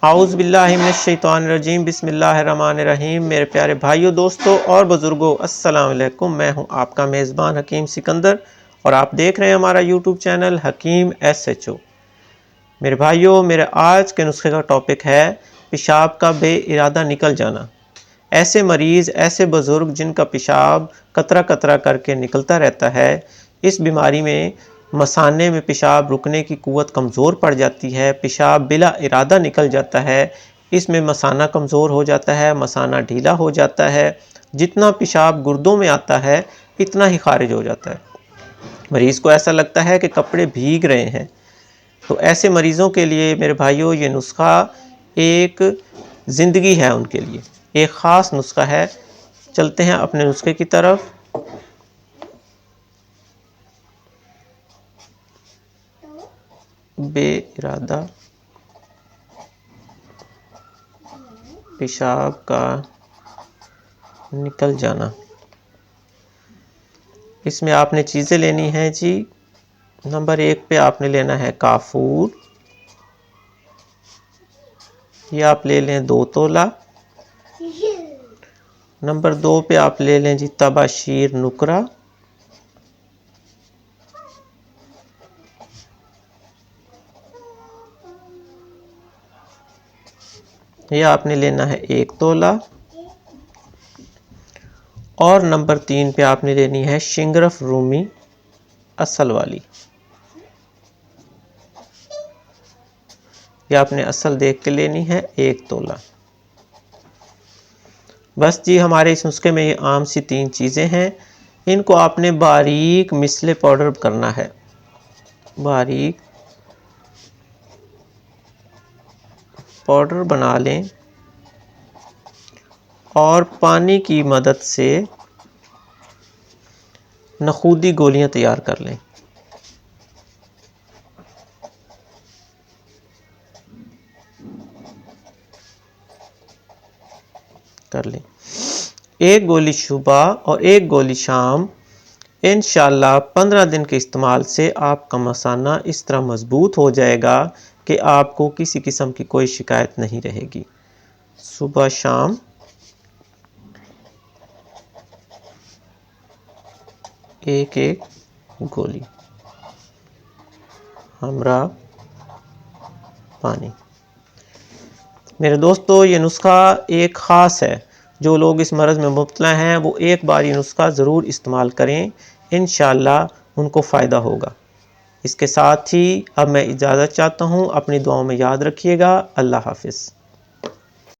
आऊज़ु बिल्लाहि मिनश्शैतानिर्रजीम बिस्मिल्लाहिर्रहमानिर्रहीम। मेरे प्यारे भाइयों, दोस्तों और बुज़ुर्गों, अस्सलाम वालेकुम। मैं हूं आपका मेज़बान हकीम सिकंदर और आप देख रहे हैं हमारा यूट्यूब चैनल हकीम SHO। मेरे भाइयों, मेरे आज के नुस्खे का टॉपिक है पेशाब का बेइरादा निकल जाना। ऐसे मरीज़, ऐसे बुज़ुर्ग जिनका पेशाब कतरा कतरा करके निकलता रहता है, इस बीमारी में मसाने में पेशाब रुकने की क़ुव्वत कमज़ोर पड़ जाती है, पेशाब बिला इरादा निकल जाता है, इसमें मसाना कमज़ोर हो जाता है, मसाना ढीला हो जाता है, जितना पेशाब गुर्दों में आता है इतना ही खारिज हो जाता है। मरीज़ को ऐसा लगता है कि कपड़े भीग रहे हैं। तो ऐसे मरीज़ों के लिए मेरे भाइयों ये नुस्खा एक ज़िंदगी है उनके लिए, एक ख़ास नुस्खा है। चलते हैं अपने नुस्खे की तरफ। बेइरादा पेशाब का निकल जाना। इसमें आपने चीज़ें लेनी हैं जी। नंबर 1 पे आपने लेना है काफूर, ये आप ले लें 2 तोला। नंबर 2 पे आप ले लें जी तबाशीर नुकरा, ये आपने लेना है 1 तोला। और नंबर 3 पे आपने लेनी है शिंगरफ रूमी असल वाली, ये आपने असल देख के लेनी है 1 तोला। बस जी, हमारे इस नुस्खे में ये आम सी 3 चीज़ें हैं। इनको आपने बारीक मिसले पाउडर करना है, बारीक पाउडर बना लें और पानी की मदद से नखूदी गोलियां तैयार कर लें। एक गोली सुबह और एक गोली शाम। इंशाअल्लाह 15 दिन के इस्तेमाल से आपका मसाना इस तरह मजबूत हो जाएगा कि आपको किसी किस्म की कोई शिकायत नहीं रहेगी। सुबह शाम एक एक गोली हमरा पानी। मेरे दोस्तों, ये नुस्खा एक ख़ास है। जो लोग इस मरज़ में मुब्तला हैं वो एक बार ये नुस्खा ज़रूर इस्तेमाल करें, इंशाअल्लाह उनको फ़ायदा होगा। इसके साथ ही अब मैं इजाज़त चाहता हूँ। अपनी दुआओं में याद रखिएगा। अल्लाह हाफ़िज़।